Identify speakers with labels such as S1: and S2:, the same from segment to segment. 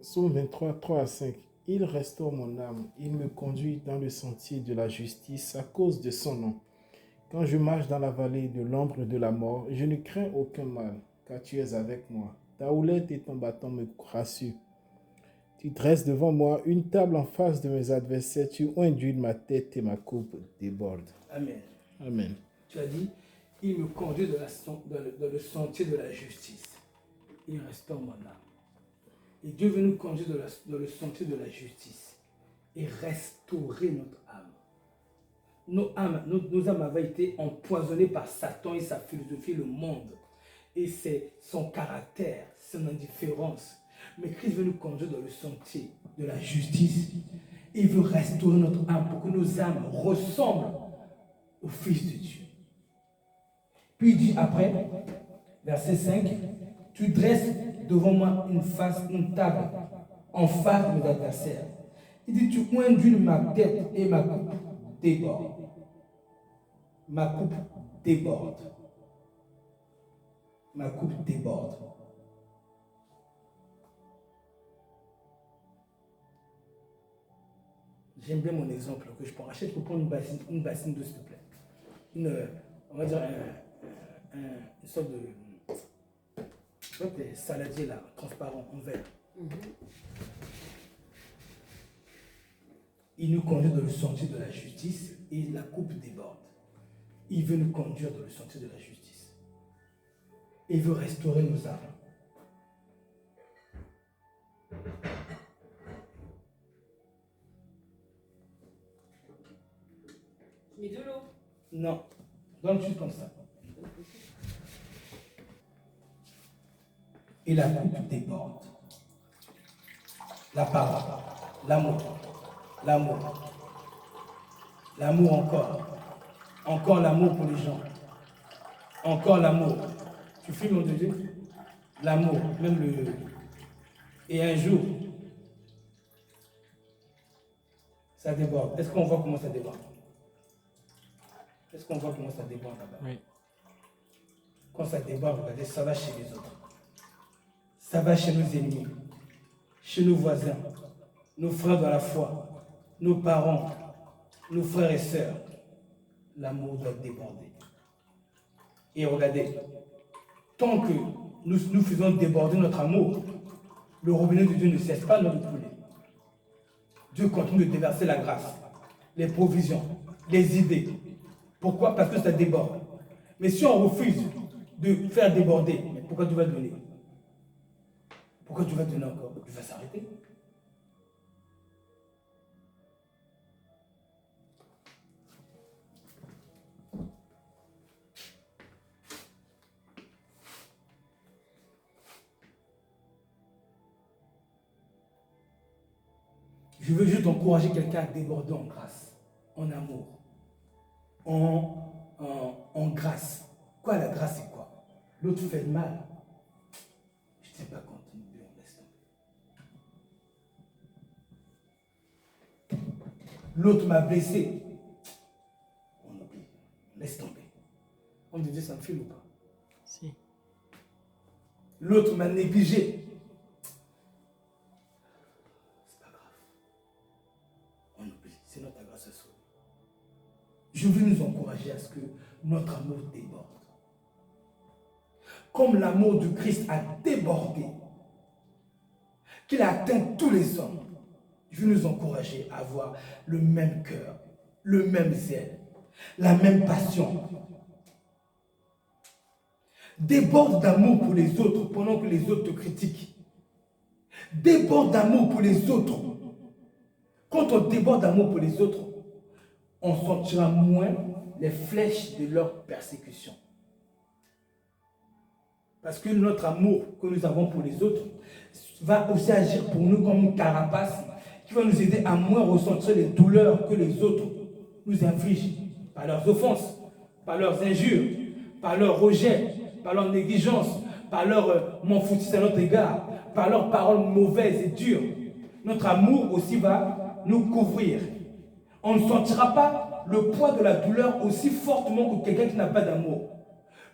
S1: Psaume 23, 3 à 5. Il restaure mon âme, il me conduit dans le sentier de la justice à cause de son nom. Quand je marche dans la vallée de l'ombre de la mort, je ne crains aucun mal, car tu es avec moi. Ta houlette et ton bâton me rassurent. Tu dresses devant moi une table en face de mes adversaires, tu oins d'huile ma tête et ma coupe déborde.
S2: Amen.
S1: Amen.
S2: Tu as dit, il me conduit dans le sentier de la justice. Il restaure mon âme. Et Dieu veut nous conduire dans le sentier de la justice et restaurer notre âme. Nos âmes avaient été empoisonnées par Satan et sa philosophie, le monde. Et c'est son caractère, son indifférence. Mais Christ veut nous conduire dans le sentier de la justice. Il veut restaurer notre âme pour que nos âmes ressemblent au Fils de Dieu. Puis il dit après, verset 5, tu dresses devant moi une table en face de mes adversaires. Il dit, tu oins d'huile ma tête et ma coupe déborde. Ma coupe déborde. Ma coupe déborde. J'aime bien mon exemple que je prends. Achète pour prendre une bassine d'eau, s'il te plaît. On va dire une sorte de saladier là, transparent, en verre. Il nous conduit dans le sentier de la justice et la coupe déborde. Il veut nous conduire dans le sentier de la justice. Il veut restaurer nos âmes.
S3: Mais de l'eau?
S2: Non, donne juste comme ça. Et la coupe déborde. La parole, l'amour, l'amour, l'amour encore. Encore l'amour pour les gens. Encore l'amour. Tu filmes mon Dieu? L'amour, même le... Et un jour, ça déborde. Est-ce qu'on voit comment ça déborde? Est-ce qu'on voit comment ça déborde là-bas?
S1: Oui.
S2: Quand ça déborde, regardez, ça va chez les autres. Ça va chez nos ennemis, chez nos voisins, nos frères dans la foi, nos parents, nos frères et sœurs. L'amour doit déborder. Et regardez, tant que nous faisons déborder notre amour, le robinet de Dieu ne cesse pas de nous couler. Dieu continue de déverser la grâce, les provisions, les idées. Pourquoi? Parce que ça déborde. Mais si on refuse de faire déborder, pourquoi tu vas donner? Pourquoi tu vas donner encore? Tu vas s'arrêter. Je veux juste encourager quelqu'un à déborder en grâce, en amour, en grâce. Quoi, la grâce, c'est quoi? L'autre fait le mal. Je ne sais pas quand on laisse tomber. L'autre m'a blessé. On oublie. On laisse tomber. On me dit, ça me filme ou pas?
S1: Si.
S2: L'autre m'a négligé. C'est pas grave. On oublie. C'est notre grâce à soi. Je veux nous encourager à ce que notre amour déborde. Comme l'amour de Christ a débordé, qu'il a atteint tous les hommes, je veux nous encourager à avoir le même cœur, le même zèle, la même passion. Déborde d'amour pour les autres pendant que les autres te critiquent. Déborde d'amour pour les autres. Quand on déborde d'amour pour les autres, on sentira moins les flèches de leur persécution. Parce que notre amour que nous avons pour les autres va aussi agir pour nous comme une carapace qui va nous aider à moins ressentir les douleurs que les autres nous infligent par leurs offenses, par leurs injures, par leur rejet, par leur négligence, par leur m'en foutisse à notre égard, par leurs paroles mauvaises et dures. Notre amour aussi va nous couvrir. On ne sentira pas le poids de la douleur aussi fortement que quelqu'un qui n'a pas d'amour.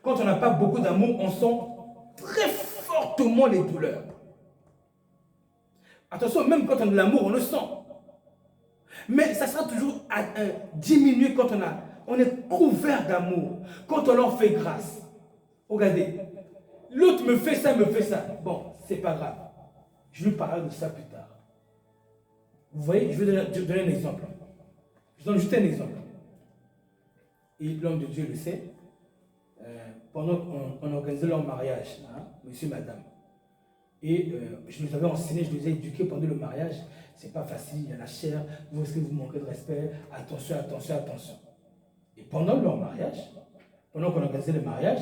S2: Quand on n'a pas beaucoup d'amour, on sent très fortement les douleurs. Attention, même quand on a de l'amour, on le sent. Mais ça sera toujours diminué quand on est couvert d'amour, quand on leur fait grâce. Regardez, l'autre me fait ça. Bon, c'est pas grave. Je lui parlerai de ça plus tard. Vous voyez, je vais donner un exemple. Je donne juste un exemple. Et l'homme de Dieu le sait. Pendant qu'on organisait leur mariage, hein, monsieur, madame, et je les avais enseignés, je les ai éduqués pendant le mariage. C'est pas facile, il y a la chair, vous est-ce que vous manquez de respect, attention. Et pendant leur mariage, pendant qu'on organisait le mariage,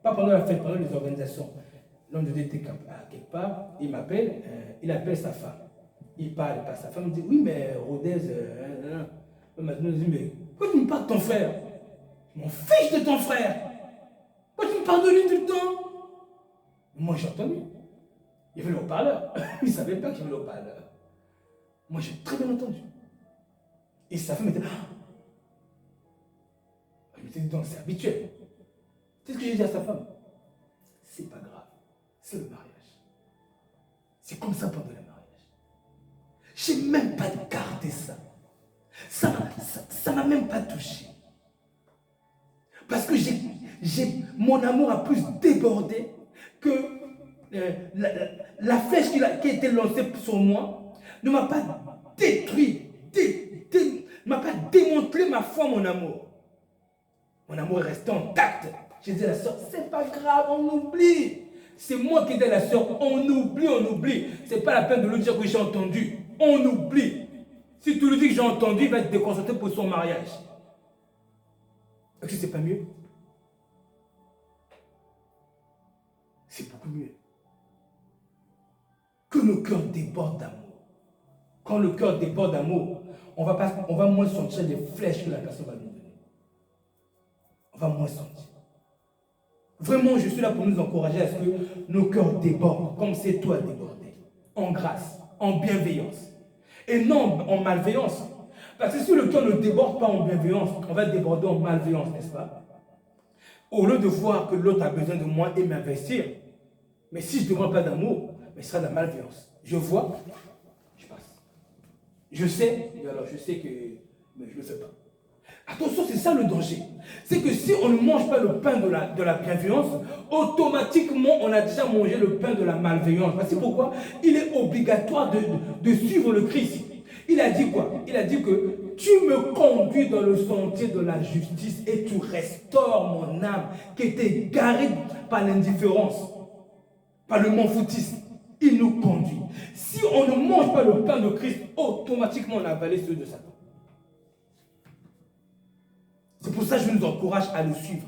S2: pas pendant la fête, pendant les organisations, l'homme de Dieu était quelque part, il m'appelle, il appelle sa femme. Il parle, pas sa femme, il dit, oui, mais Rodez, maintenant il dit, mais pourquoi tu me parles de ton frère? Je m'en fiche de ton frère. Pourquoi tu me parles de lui tout le temps? Moi j'ai entendu. Il y avait le haut-parleur. Il ne savait pas qu'il y avait le haut-parleur. Moi j'ai très bien entendu. Et sa femme était là. Elle m'était dit, donc c'est habituel. C'est ce que j'ai dit à sa femme. C'est pas grave. C'est le mariage. C'est comme ça pendant le mariage. J'ai même pas gardé ça. Ça m'a même pas touché. Parce que mon amour a plus débordé que la flèche qui a été lancée sur moi ne m'a pas détruit, ne m'a pas démontré ma foi, mon amour. Mon amour est resté intact. J'ai dit à la soeur, c'est pas grave, on oublie. C'est moi qui ai dit à la soeur, on oublie. C'est pas la peine de lui dire que j'ai entendu. On oublie. Si tu lui dis que j'ai entendu, il va être déconcentré pour son mariage. Est-ce que c'est pas mieux? C'est beaucoup mieux. Que le cœur déborde d'amour. Quand le cœur déborde d'amour, on va moins sentir les flèches que la personne va nous donner. On va moins sentir. Vraiment, je suis là pour nous encourager à ce que nos cœurs débordent, comme c'est toi débordé, en grâce, en bienveillance, et non en malveillance. Parce que si le cœur ne déborde pas en bienveillance, on va déborder en malveillance, n'est-ce pas? Au lieu de voir que l'autre a besoin de moi et m'investir, mais si je ne demande pas d'amour, mais ce sera de la malveillance. Je vois, je passe. Je sais, et alors je sais que mais je ne le fais pas. Attention, c'est ça le danger. C'est que si on ne mange pas le pain de la bienveillance, automatiquement, on a déjà mangé le pain de la malveillance. Parce que pourquoi? Il est obligatoire de suivre le Christ. Il a dit quoi? Il a dit que tu me conduis dans le sentier de la justice et tu restaures mon âme qui était égarée par l'indifférence, par le m'en-foutisme. Il nous conduit. Si on ne mange pas le pain de Christ, automatiquement on a avalé ceux de Satan. C'est pour ça que je nous encourage à le suivre.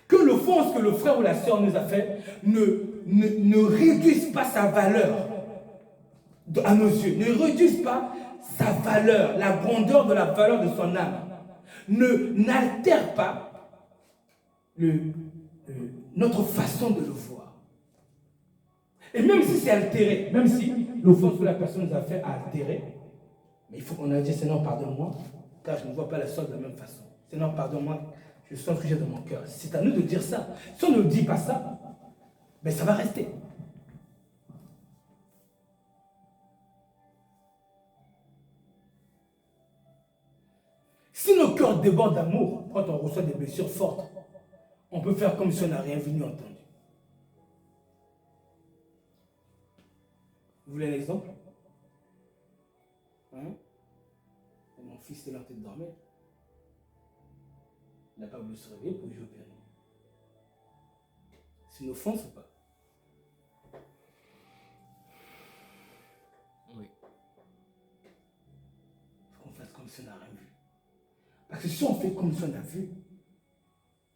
S2: Que l'offense que le frère ou la sœur nous a fait ne réduise pas sa valeur à nos yeux. Ne réduise pas sa valeur, la grandeur de la valeur de son âme. N'altère pas notre façon de le voir. Et même si c'est altéré, même si l'offense que la personne nous a fait a altéré, mais il faut qu'on a dit, Seigneur, pardonne-moi, car je ne vois pas la chose de la même façon. Seigneur, pardonne-moi, je sens ce que j'ai dans mon cœur. C'est à nous de dire ça. Si on ne dit pas ça, ben ça va rester. Si nos cœurs débordent d'amour, quand on reçoit des blessures fortes, on peut faire comme si on n'a rien vu ni entendu. Vous voulez un exemple? Hein? Mon fils est là en train de dormir. Il n'a pas voulu se réveiller pour jouer au péril. C'est une offense ou pas? Oui. Il faut qu'on fasse comme si on n'a rien vu. Parce que si on fait comme si on a vu,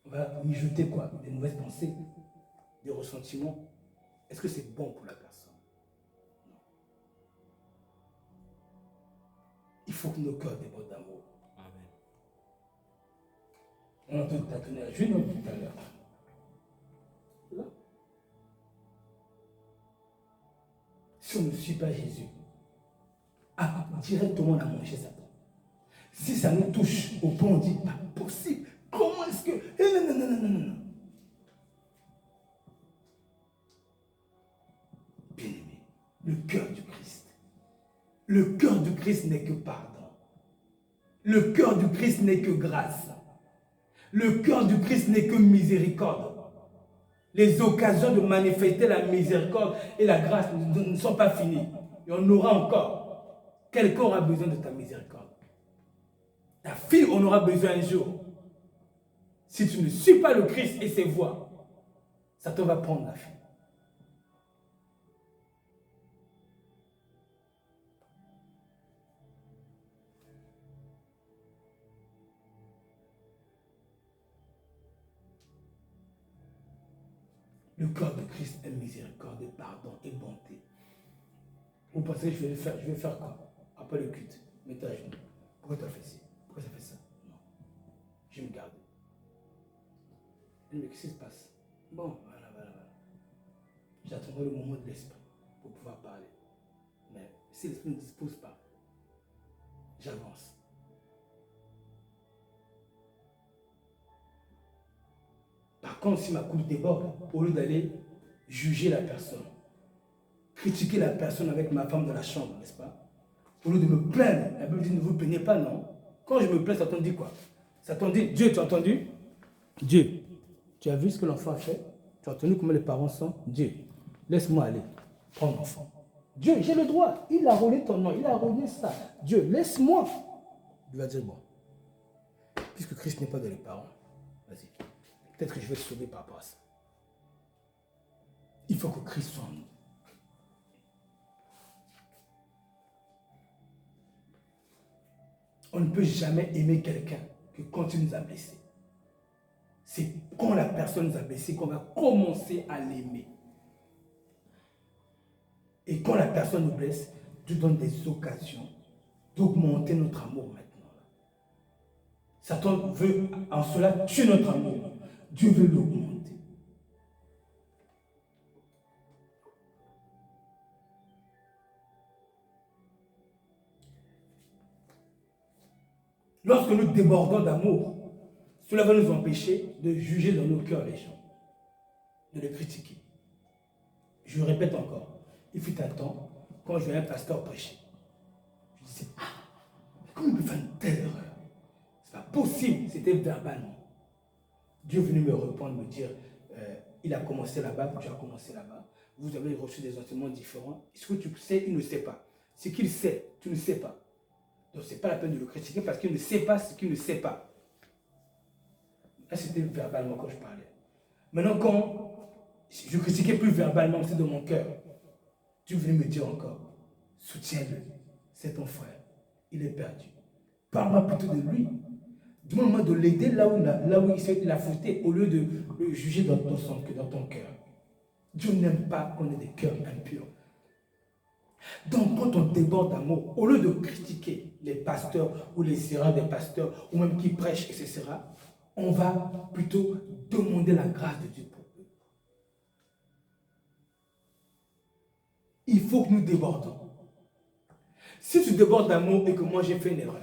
S2: on va mijoter quoi? Des mauvaises pensées, des ressentiments. Est-ce que c'est bon pour la personne? Il faut que nos cœurs débordent d'amour. Amen. On a entendu tâtonner à Jules tout à l'heure. Là. Si on ne suit pas Jésus, directement on a mangé Satan. Si ça nous touche au point où on dit, pas possible. Comment est-ce que... Non, non, non, non, non, non. Bien-aimé, le cœur du Christ. Le cœur du Christ n'est que pardon. Le cœur du Christ n'est que grâce. Le cœur du Christ n'est que miséricorde. Les occasions de manifester la miséricorde et la grâce ne sont pas finies. Et on aura encore. Quelqu'un aura besoin de ta miséricorde. Ta fille en aura besoin un jour. Si tu ne suis pas le Christ et ses voies, Satan va prendre la fille. Le cœur de Christ est miséricorde, pardon et bonté. Vous pensez que je vais faire quoi? Après le culte, mettez à genoux. Pourquoi tu as fait ci? Pourquoi tu as fait ça? Non. Je me garde. Mais qu'est-ce qui se passe? Bon, voilà. J'attendrai le moment de l'esprit pour pouvoir parler. Mais si l'esprit ne dispose pas, j'avance. Par contre, si ma coupe déborde, au lieu d'aller juger la personne, critiquer la personne avec ma femme dans la chambre, n'est-ce pas? Au lieu de me plaindre, la Bible dit ne vous plaignez pas, non? Quand je me plains, Satan dit quoi? Satan dit, Dieu, tu as entendu? Dieu, tu as vu ce que l'enfant a fait? Tu as entendu comment les parents sont? Dieu, laisse-moi aller, prends l'enfant. Dieu, j'ai le droit, il a roulé ton nom, il a roulé ça. Dieu, laisse-moi. Il va dire, bon, puisque Christ n'est pas dans les parents, vas-y. Peut-être que je vais te sauver par rapport à ça. Il faut que Christ soit en nous. On ne peut jamais aimer quelqu'un que quand il nous a blessés. C'est quand la personne nous a blessés qu'on va commencer à l'aimer. Et quand la personne nous blesse, Dieu donne des occasions d'augmenter notre amour maintenant. Satan veut en cela tuer notre amour. Dieu veut l'augmenter. Lorsque nous débordons d'amour, cela va nous empêcher de juger dans nos cœurs les gens, de les critiquer. Je le répète encore, il fut un temps, quand je voyais un pasteur prêcher, je disais, comment il peut faire une telle erreur? C'est pas possible, c'était verbalement. Dieu est venu me répondre, me dire, il a commencé là-bas, tu as commencé là-bas, vous avez reçu des enseignements différents. Ce que tu sais, il ne sait pas. Ce qu'il sait, tu ne sais pas. Donc ce n'est pas la peine de le critiquer parce qu'il ne sait pas ce qu'il ne sait pas. Là, c'était verbalement quand je parlais. Maintenant, quand je critiquais plus verbalement, c'est de mon cœur, Dieu venait me dire encore, soutiens-le, c'est ton frère, il est perdu. Parle-moi plutôt de lui. Demande-moi de l'aider là où il a fauté, au lieu de le juger dans ton cœur. Dieu n'aime pas qu'on ait des cœurs impurs. Donc, quand on déborde d'amour, au lieu de critiquer les pasteurs ou les erreurs des pasteurs, ou même qui prêchent, etc., on va plutôt demander la grâce de Dieu pour eux. Il faut que nous débordons. Si tu débordes d'amour et que moi j'ai fait une erreur,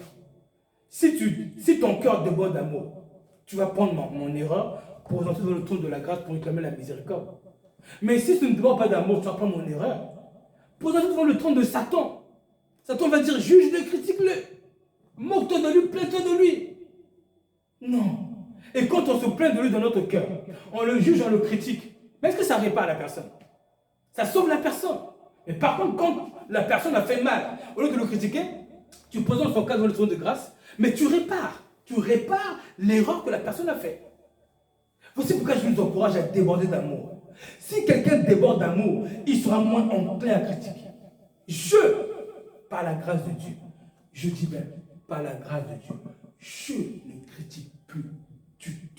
S2: si ton cœur déborde d'amour, tu vas prendre mon erreur pour entrer dans le trône de la grâce pour réclamer la miséricorde. Mais si tu ne débordes pas d'amour, tu vas prendre mon erreur pour entrer dans le trône de Satan. Satan va dire, juge-le, critique-le. Moque-toi de lui, plains-toi de lui. Non. Et quand on se plaint de lui dans notre cœur, on le juge, on le critique. Mais est-ce que ça répare la personne? Ça sauve la personne. Mais par contre, quand la personne a fait mal, au lieu de le critiquer, tu présentes son cas dans le trône de grâce, mais tu répares l'erreur que la personne a faite. Voici pourquoi je vous encourage à déborder d'amour. Si quelqu'un déborde d'amour, il sera moins enclin à critiquer. Par la grâce de Dieu, je dis bien, par la grâce de Dieu, je ne critique plus du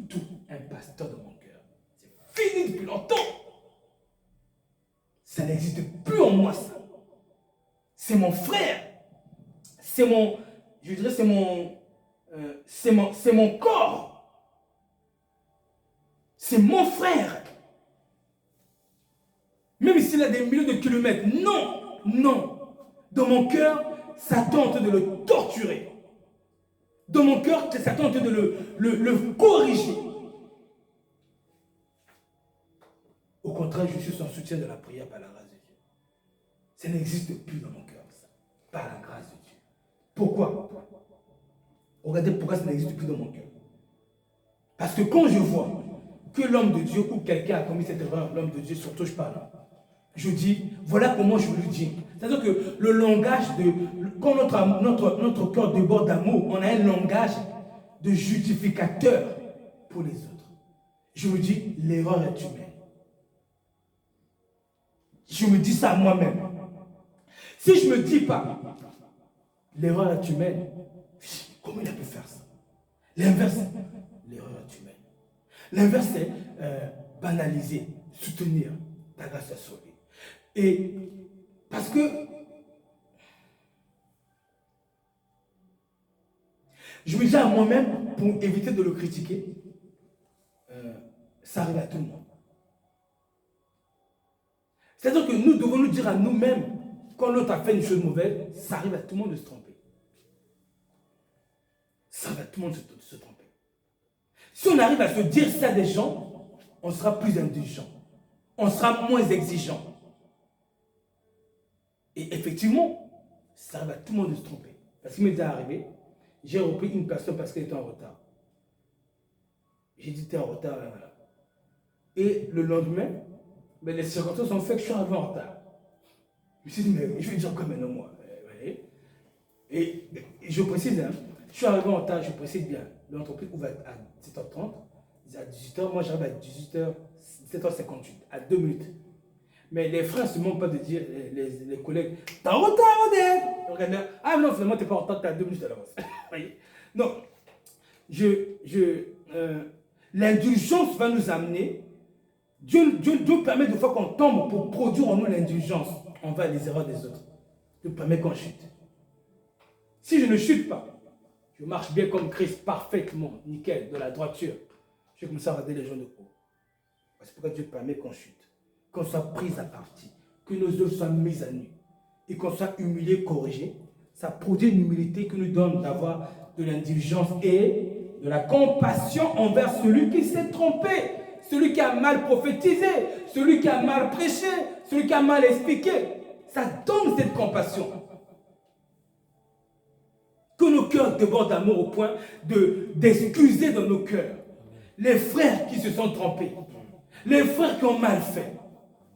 S2: tout un pasteur de mon cœur. C'est fini depuis longtemps. Ça n'existe plus en moi, ça. C'est mon frère. C'est mon, je dirais, c'est mon corps. C'est mon frère. Même s'il a des milliers de kilomètres. Non. Dans mon cœur, Satan est en train de le torturer. Dans mon cœur, Satan est en train de le corriger. Au contraire, je suis son soutien de la prière par la grâce de Dieu. Ça n'existe plus dans mon cœur, ça. Par la grâce de Dieu. Pourquoi? Regardez pourquoi ça n'existe plus dans mon cœur. Parce que quand je vois que l'homme de Dieu ou quelqu'un a commis cette erreur, l'homme de Dieu, surtout je parle, je dis, voilà comment je lui dis. C'est-à-dire que le langage quand notre cœur déborde d'amour, on a un langage de justificateur pour les autres. Je me dis, l'erreur est humaine. Je me dis ça à moi-même. Si je ne me dis pas, l'erreur est humaine, comment il a pu faire ça? L'inverse, l'erreur est humaine. L'inverse, c'est banaliser, soutenir ta grâce à sauver. Et parce que je me dis à moi-même, pour éviter de le critiquer, ça arrive à tout le monde. C'est-à-dire que nous devons nous dire à nous-mêmes, quand l'autre a fait une chose mauvaise, ça arrive à tout le monde de se tromper. Ça arrive à tout le monde de se tromper. Si on arrive à se dire ça des gens, on sera plus indulgent. On sera moins exigeant. Et effectivement, ça arrive à tout le monde de se tromper. Parce qu'il m'est déjà arrivé, j'ai repris une personne parce qu'elle était en retard. J'ai dit, t'es en retard, là, voilà. Et le lendemain, mais les circonstances ont fait que je suis arrivé en retard. Je me suis dit, mais je vais dire quoi maintenant, moi? Et je précise, hein, je suis arrivé en retard, je précise bien. L'entreprise ouvre à 17h30, à 18h, moi j'arrive à 18h, 17h58, à 2 minutes. Mais les frères ne se manquent pas de dire, les collègues, t'es en retard, Odette! Ah non, finalement, t'es pas en retard, t'es à 2 minutes à l'avance. Donc, l'indulgence va nous amener. Dieu permet de fois qu'on tombe pour produire en nous l'indulgence envers les erreurs des autres. Dieu permet qu'on chute. Si je ne chute pas, je marche bien comme Christ, parfaitement, nickel, de la droiture. Je commence à regarder les gens de haut. C'est pourquoi Dieu permet qu'on chute, qu'on soit pris à partie, que nos œuvres soient mises à nu et qu'on soit humilié, corrigé. Ça produit une humilité qui nous donne d'avoir de l'indulgence et de la compassion envers celui qui s'est trompé, celui qui a mal prophétisé, celui qui a mal prêché, celui qui a mal expliqué. Ça donne cette compassion. Que nos cœurs débordent d'amour au point d'excuser dans nos cœurs les frères qui se sont trompés, les frères qui ont mal fait.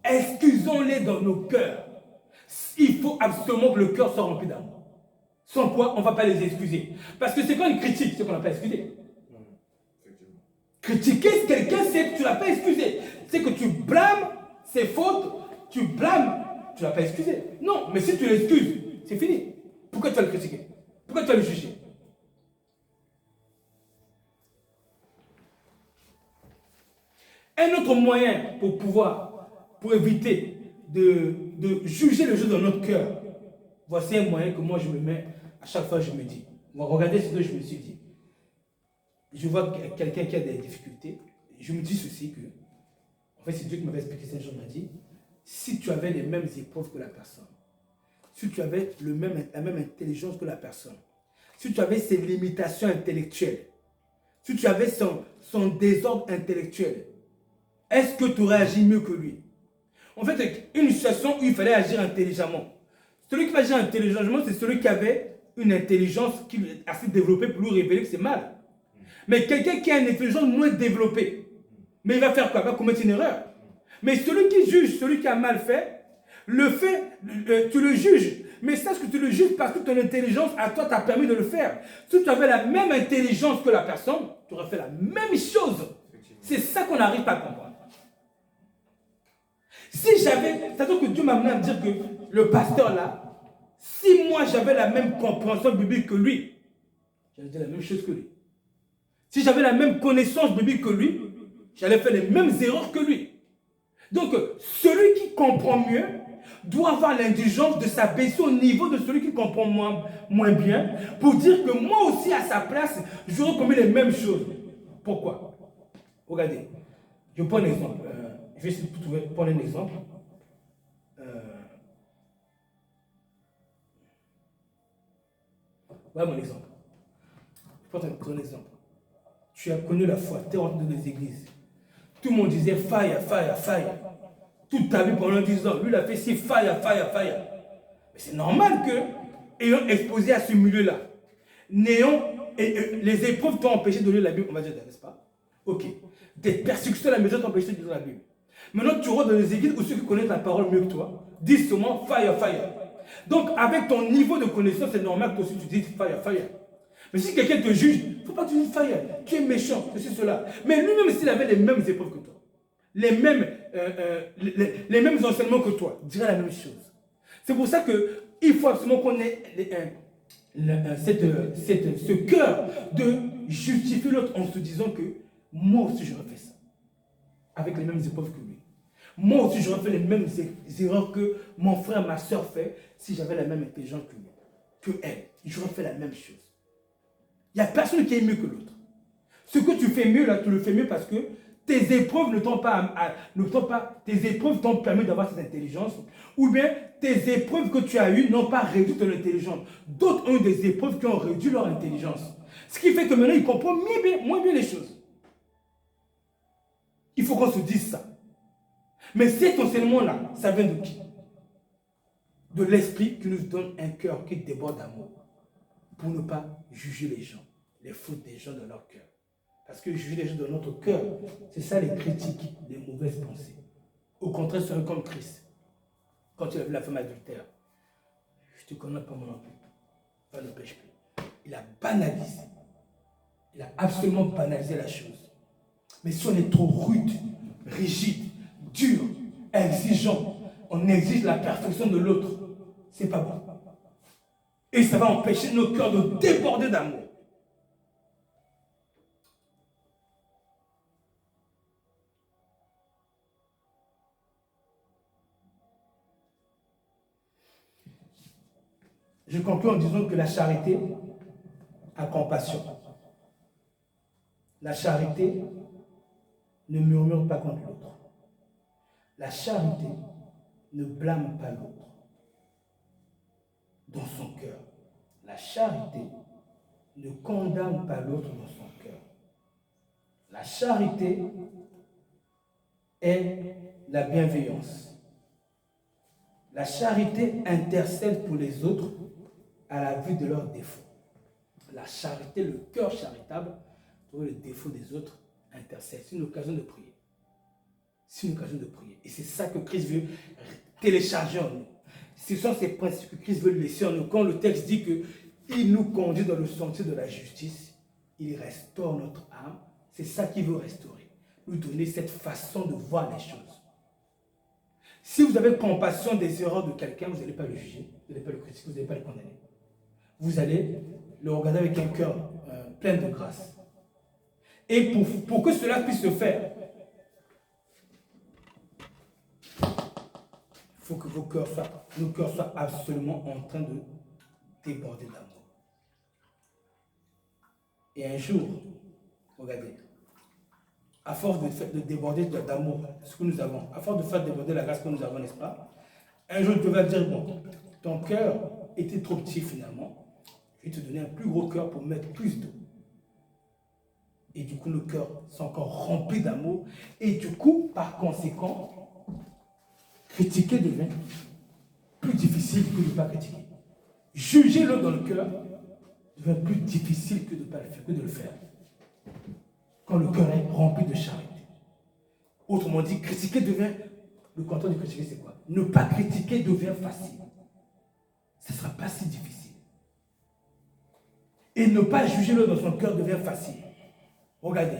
S2: Excusons-les dans nos cœurs. Il faut absolument que le cœur soit rempli d'amour. Sans quoi, on ne va pas les excuser. Parce que c'est quand une critique, c'est qu'on n'a pas excusé. Critiquer quelqu'un, c'est que tu ne l'as pas excusé. C'est que tu blâmes ses fautes, tu blâmes, tu ne l'as pas excusé. Non, mais si tu l'excuses, c'est fini. Pourquoi tu vas le critiquer? Pourquoi tu vas le juger? Un autre moyen pour éviter de juger les choses dans notre cœur, voici un moyen que moi je me mets, à chaque fois je me dis, regardez ce que je me suis dit. Je vois quelqu'un qui a des difficultés, je me dis ceci que, en fait c'est Dieu qui m'avait expliqué ça, il m'a dit, si tu avais les mêmes épreuves que la personne, si tu avais la même intelligence que la personne, si tu avais ses limitations intellectuelles, si tu avais son désordre intellectuel, est-ce que tu aurais agi mieux que lui? En fait, une situation où il fallait agir intelligemment. Celui qui va agir intelligemment, c'est celui qui avait une intelligence qui est assez développée pour lui révéler que c'est mal. Mais quelqu'un qui a une intelligence moins développée, mais il va faire quoi? Il va commettre une erreur. Mais celui qui juge, celui qui a mal fait, tu le juges. Mais sache que tu le juges parce que ton intelligence à toi t'a permis de le faire. Si tu avais la même intelligence que la personne, tu aurais fait la même chose. C'est ça qu'on n'arrive pas à comprendre. Si j'avais, c'est-à-dire que Dieu m'a amené à me dire que le pasteur là, si moi j'avais la même compréhension biblique que lui, j'allais dire la même chose que lui. Si j'avais la même connaissance biblique que lui, j'allais faire les mêmes erreurs que lui. Donc, celui qui comprend mieux doit avoir l'indulgence de s'abaisser au niveau de celui qui comprend moins bien pour dire que moi aussi, à sa place, j'aurais commis les mêmes choses. Pourquoi? Regardez, je prends un exemple. Je vais essayer de prendre un exemple. Voilà mon exemple. Je prends ton exemple. Tu as connu la foi, tu es rentré dans des églises. Tout le monde disait fire, fire, fire. Toute ta vie pendant 10 ans, lui il a fait si fire, fire, fire. Mais c'est normal que, ayant exposé à ce milieu-là, les épreuves t'ont empêché de lire la Bible, on va dire, n'est-ce pas? Ok. Des persécutions à la maison t'ont empêché de lire la Bible. Maintenant, tu rentres dans les églises où ceux qui connaissent la parole mieux que toi disent seulement fire, fire. Donc, avec ton niveau de connaissance, c'est normal que toi aussi tu dises fire, fire. Mais si quelqu'un te juge, il ne faut pas que tu dises fire. Tu es méchant, ceci, cela. Mais lui-même, s'il avait les mêmes épreuves que toi, les mêmes enseignements que toi, dirait la même chose. C'est pour ça qu'il faut absolument qu'on ait ce cœur de justifier l'autre en se disant que moi aussi j'aurais fait ça. Avec les mêmes épreuves que lui. Moi aussi j'aurais fait les mêmes erreurs que mon frère, ma soeur fait si j'avais la même intelligence que lui, que elle. J'aurais fait la même chose. Il n'y a personne qui est mieux que l'autre. Ce que tu fais mieux là, tu le fais mieux parce que tes épreuves tes épreuves t'ont permis d'avoir cette intelligence, ou bien tes épreuves que tu as eues n'ont pas réduit ton intelligence. D'autres ont eu des épreuves qui ont réduit leur intelligence. Ce qui fait que maintenant, ils comprennent moins bien les choses. Il faut qu'on se dise ça. Mais cet enseignement-là, ça vient de qui? De l'esprit qui nous donne un cœur qui déborde d'amour pour ne pas juger les gens, les fautes des gens dans leur cœur. Parce que juger les gens dans notre cœur, c'est ça les critiques, les mauvaises pensées. Au contraire, soyons comme Christ. Quand il a vu la femme adultère, je te connais pas mon nom, pas ne pêche plus. Il a banalisé. Il a absolument banalisé la chose. Mais si on est trop rude, rigide, dur, exigeant, on exige la perfection de l'autre, c'est pas bon. Et ça va empêcher nos cœurs de déborder d'amour. Je conclue en disant que la charité a compassion. La charité ne murmure pas contre l'autre. La charité ne blâme pas l'autre dans son cœur. La charité ne condamne pas l'autre dans son cœur. La charité est la bienveillance. La charité intercède pour les autres à la vue de leurs défauts. La charité, le cœur charitable, pour les défauts des autres, intercède. C'est une occasion de prier. C'est une occasion de prier. Et c'est ça que Christ veut télécharger en nous. Ce sont ces principes que Christ veut laisser en nous. Quand le texte dit qu'il nous conduit dans le sentier de la justice, il restaure notre âme. C'est ça qu'il veut restaurer. Nous donner cette façon de voir les choses. Si vous avez compassion des erreurs de quelqu'un, vous n'allez pas le juger, vous n'allez pas le critiquer, vous n'allez pas le condamner. Vous allez le regarder avec un cœur plein de grâce. Et pour que cela puisse se faire, il faut que nos cœurs soient absolument en train de déborder d'amour. Et un jour, regardez, à force de déborder d'amour, ce que nous avons, à force de faire déborder la grâce que nous avons, n'est-ce pas? Un jour, tu vas dire, bon, ton cœur était trop petit finalement, je vais te donner un plus gros cœur pour mettre plus d'eau. Et du coup, nos cœurs sont encore remplis d'amour. Et du coup, par conséquent, critiquer devient plus difficile que de ne pas critiquer. Juger l'autre dans le cœur devient plus difficile que de ne pas le faire, que de le faire. Quand le cœur est rempli de charité. Autrement dit, critiquer devient, le contraire de critiquer, c'est quoi? Ne pas critiquer devient facile. Ce ne sera pas si difficile. Et ne pas juger l'autre dans son cœur devient facile. Regardez,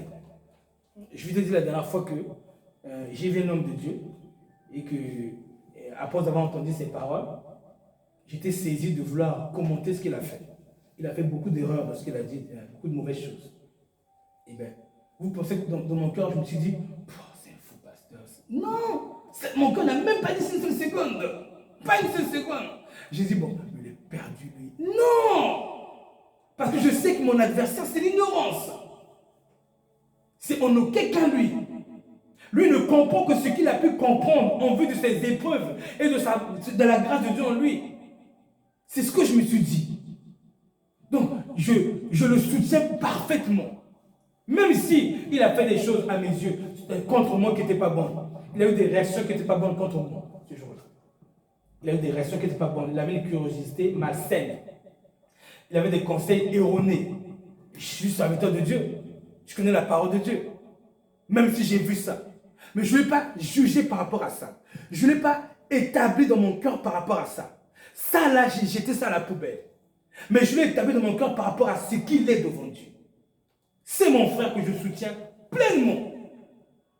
S2: je vous ai dit la dernière fois que j'ai vu un homme de Dieu et que, après avoir entendu ses paroles, j'étais saisi de vouloir commenter ce qu'il a fait. Il a fait beaucoup d'erreurs dans ce qu'il a dit, beaucoup de mauvaises choses. Et bien, vous pensez que dans mon cœur, je me suis dit, c'est un fou pasteur. Non, mon cœur n'a même pas dit une seule seconde. Pas une seule seconde. J'ai dit, bon, il est perdu, lui. Non! Parce que je sais que mon adversaire, c'est l'ignorance. C'est en aucun cas lui. Lui ne comprend que ce qu'il a pu comprendre en vue de ses épreuves et de la grâce de Dieu en lui. C'est ce que je me suis dit. Donc, je le soutiens parfaitement. Même si il a fait des choses à mes yeux contre moi qui n'étaient pas bonnes. Il a eu des réactions qui n'étaient pas bonnes contre moi ce jour-là. Il a eu des réactions qui n'étaient pas bonnes. Il avait une curiosité malsaine. Il avait des conseils erronés. Je suis serviteur de Dieu. Je connais la parole de Dieu. Même si j'ai vu ça. Mais je ne l'ai pas jugé par rapport à ça. Je ne l'ai pas établi dans mon cœur par rapport à ça. Ça là, j'ai jeté ça à la poubelle. Mais je l'ai établi dans mon cœur par rapport à ce qu'il est devant Dieu. C'est mon frère que je soutiens pleinement.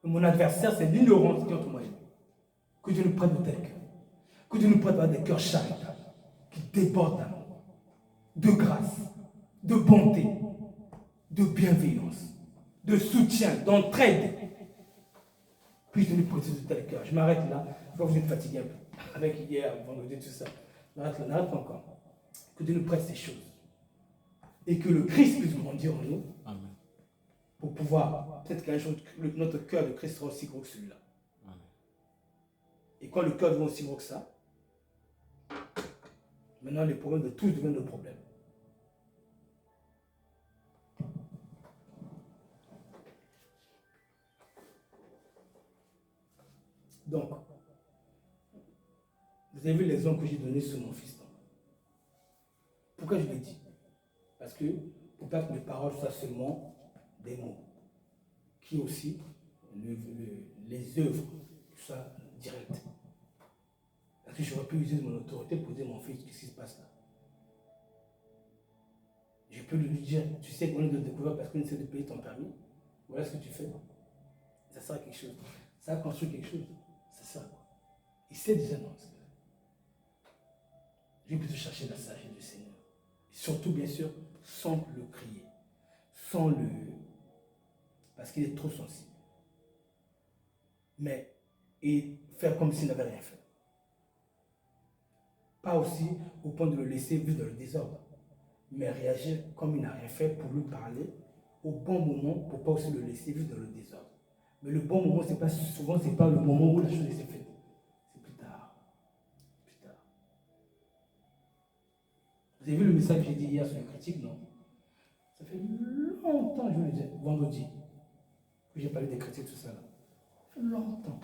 S2: Et mon adversaire, c'est l'ignorance qui est entre moi et lui. Que Dieu nous prête de tel cœur. Que Dieu nous prête d'avoir des cœurs charitables, qui débordent d'amour, de grâce, de bonté, de bienveillance, de soutien, d'entraide. Puis Dieu nous prête de tel cœur. Je m'arrête là. Je vois que vous êtes fatigué un peu. Avec hier, vendredi, tout ça. N'arrête là, n'arrête pas encore. Que Dieu nous prête ces choses. Et que le Christ puisse grandir en nous. Amen. Pour pouvoir, peut-être qu'un jour, notre cœur de Christ sera aussi gros que celui-là. Amen. Et quand le cœur devient aussi gros que ça, maintenant les problèmes de tous deviennent nos problèmes. Donc, vous avez vu l'exemple que j'ai donné sur mon fils. Pourquoi je l'ai dit? Parce que, pour pas que mes paroles soient seulement des mots, qui aussi, les œuvres soient directes. Parce que j'aurais pu user mon autorité pour dire à mon fils, qu'est-ce qui se passe là? Je peux lui dire, tu sais qu'on est de découvert parce qu'on essaie de payer ton permis. Voilà ce que tu fais. Ça sert à quelque chose. Ça a construit quelque chose. Ça sert à quoi? Il sait déjà non. J'ai plutôt chercher la sagesse du Seigneur. Et surtout, bien sûr, sans le crier. Sans le... Parce qu'il est trop sensible. Mais, et faire comme s'il n'avait rien fait. Pas aussi au point de le laisser vivre dans le désordre. Mais réagir comme il n'a rien fait pour lui parler au bon moment pour ne pas aussi le laisser vivre dans le désordre. Mais le bon moment, c'est pas souvent, c'est pas le moment où la chose s'est faite. C'est plus tard. Plus tard. Vous avez vu le message que j'ai dit hier sur la critique, non? Ça fait longtemps, je vous le disais, vendredi, que j'ai parlé des critiques, tout ça là. Ça fait longtemps.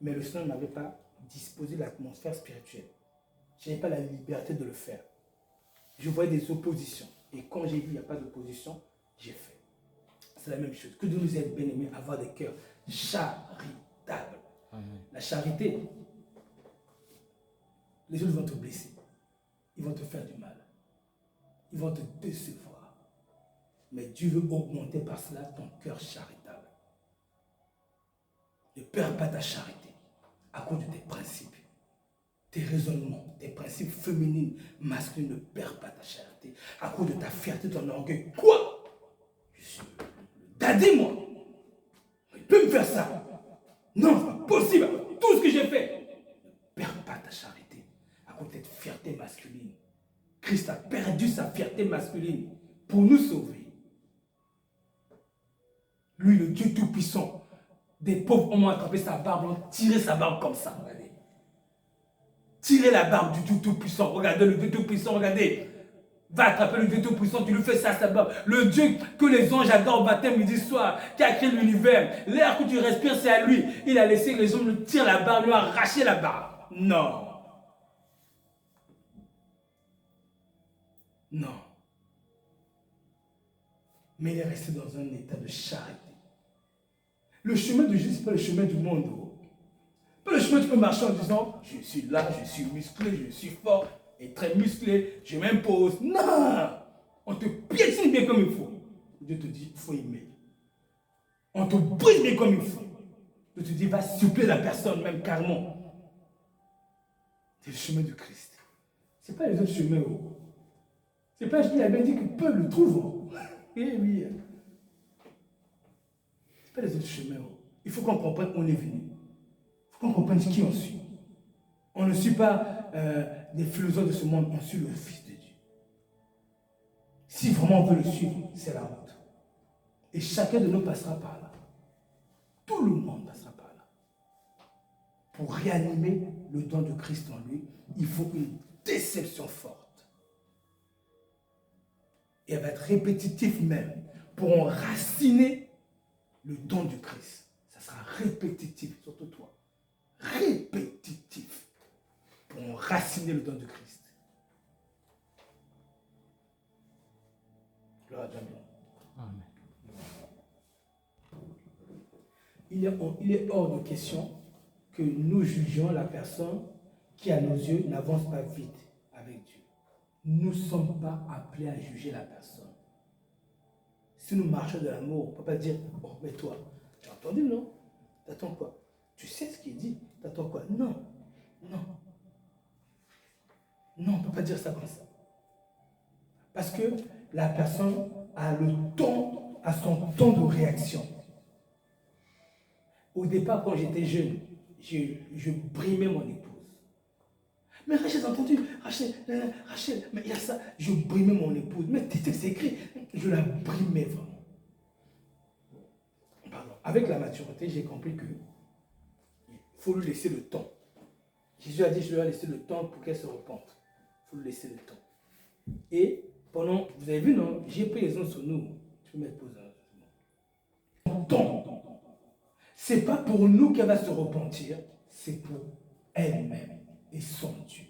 S2: Mais le Seigneur n'avait pas disposé l'atmosphère spirituelle. Je n'avais pas la liberté de le faire. Je voyais des oppositions. Et quand j'ai vu qu'il n'y a pas d'opposition, j'ai fait. C'est la même chose. Que Dieu nous aide, bien-aimés, à avoir des cœurs charitables. Amen. La charité, les autres vont te blesser. Ils vont te faire du mal. Ils vont te décevoir. Mais Dieu veut augmenter par cela ton cœur charitable. Ne perds pas ta charité à cause de tes principes. Tes raisonnements, tes principes féminins, masculins, ne perds pas ta charité à cause de ta fierté, ton orgueil. Quoi? Je suis daddy, moi. Il peut me faire ça. Non, c'est pas possible. Tout ce que j'ai fait. Ne perds pas ta charité à cause de cette fierté masculine. Christ a perdu sa fierté masculine pour nous sauver. Lui, le Dieu Tout-Puissant, des pauvres hommes ont attrapé sa barbe, ont tiré sa barbe comme ça. Regardez. Tirez la barbe du Dieu Tout-Puissant. Regardez le Dieu Tout-Puissant, regardez. Va attraper le Dieu Tout-Puissant, tu lui fais ça, sa barbe. Le Dieu que les anges adorent matin, midi, soir, qui a créé l'univers. L'air que tu respires, c'est à lui. Il a laissé que les hommes lui tirent la barbe, lui ont arraché la barbe. Non. Non. Mais il est resté dans un état de charité. Le chemin de Jésus, ce n'est pas le chemin du monde. Pas le chemin, tu peux marcher en disant, je suis là, je suis musclé, je suis fort et très musclé, je m'impose. Non! On te piétine bien comme il faut. Dieu te dit, il faut aimer. On te brise bien comme il faut. Dieu te dit, va suppléer la personne, même carrément. C'est le chemin du Christ. Ce n'est pas les autres chemins. C'est pas, il a bien dit que peu le trouvent. Eh oui. Ce n'est pas les autres chemins. Il faut qu'on comprenne où on est venu. Il faut qu'on comprenne qui on suit. On ne suit pas des philosophes de ce monde, on suit le Fils de Dieu. Si vraiment on veut le suivre, c'est la route. Et chacun de nous passera par là. Tout le monde passera par là. Pour réanimer le don de Christ en lui, il faut une déception forte. et elle va être répétitive même pour enraciner le don du Christ. Ça sera répétitif, surtout toi. Répétitif pour enraciner le don du Christ. Gloire à Dieu.
S1: Amen.
S2: Il est hors de question que nous jugions la personne qui, à nos yeux, n'avance pas vite avec Dieu. Nous ne sommes pas appelés à juger la personne. Si nous marchons de l'amour, on ne peut pas dire, oh, mais toi, tu as entendu, non? T'attends quoi? Tu sais ce qu'il dit? T'attends quoi? Non, non. Non, on ne peut pas dire ça comme ça. Parce que la personne a le temps, a son temps de réaction. Au départ, quand j'étais jeune, je brimais mon épouse. Mais Rachel, t'as entendu? Rachel, mais il y a ça. Je brimais mon épouse. Mais c'est écrit. Je la brimais vraiment. Pardon. Avec la maturité, j'ai compris que il faut lui laisser le temps. Jésus a dit, je lui ai laissé le temps pour qu'elle se repente. Il faut lui laisser le temps. Et pendant, vous avez vu, non? J'ai pris les ondes sur nous. Tu peux mettre pause. Temps. C'est pas pour nous qu'elle va se repentir, c'est pour elle-même et son Dieu.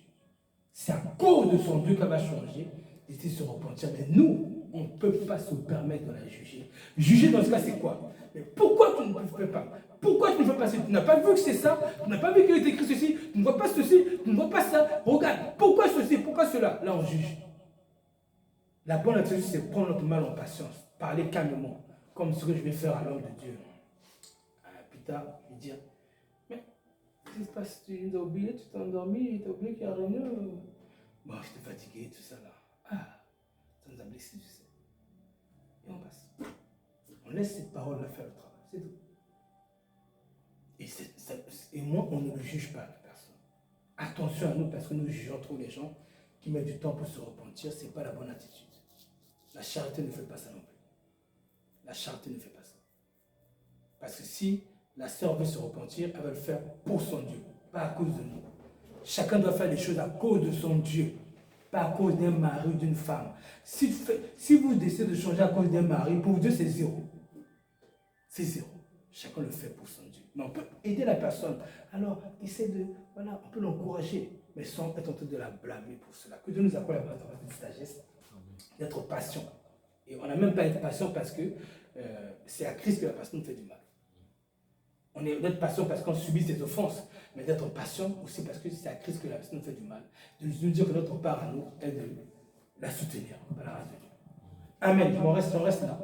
S2: C'est à cause de son Dieu qu'elle va changer et se repentir. Mais nous, on ne peut pas se permettre de la juger. Juger dans ce cas, c'est quoi? Mais pourquoi tu ne le fais pas? Pourquoi tu ne fais pas ceci? Tu n'as pas vu que c'est ça? Tu n'as pas vu qu'il est écrit ceci? Tu ne vois pas ceci? Tu ne vois pas ça? Regarde, pourquoi ceci? Pourquoi cela? Là, on juge. La bonne attitude, c'est prendre notre mal en patience, parler calmement, comme ce que je vais faire à l'homme de Dieu. Lui dire, mais qu'est-ce qui se passe? Tu nous as oublié, tu t'es endormi, tu as oublié qu'il y a rien. Bon, j'étais fatigué, tout ça là. Ah, ça nous a blessés, tu sais. Et on passe. On laisse cette parole là faire le travail, c'est tout. Et moi, on ne le juge pas, la personne. Attention à nous, parce que nous jugeons trop les gens qui mettent du temps pour se repentir, ce n'est pas la bonne attitude. La charité ne fait pas ça non plus. La charité ne fait pas ça. Parce que si la sœur veut se repentir, elle va le faire pour son Dieu, pas à cause de nous. Chacun doit faire les choses à cause de son Dieu, pas à cause d'un mari ou d'une femme. Si vous décidez de changer à cause d'un mari, pour Dieu, c'est zéro. C'est zéro. Chacun le fait pour son Dieu. Mais on peut aider la personne. Alors, essaie de... Voilà, on peut l'encourager, mais sans être en train de la blâmer pour cela. Que Dieu nous accorde la sagesse, d'être patient. Et on n'a même pas à être patient parce que c'est à Christ que la personne fait du mal. On est d'être patient parce qu'on subit ses offenses, mais d'être patient aussi parce que c'est à Christ que la personne fait du mal. De nous dire que notre part à nous est de la soutenir par la grâce de Dieu. Amen. On reste là.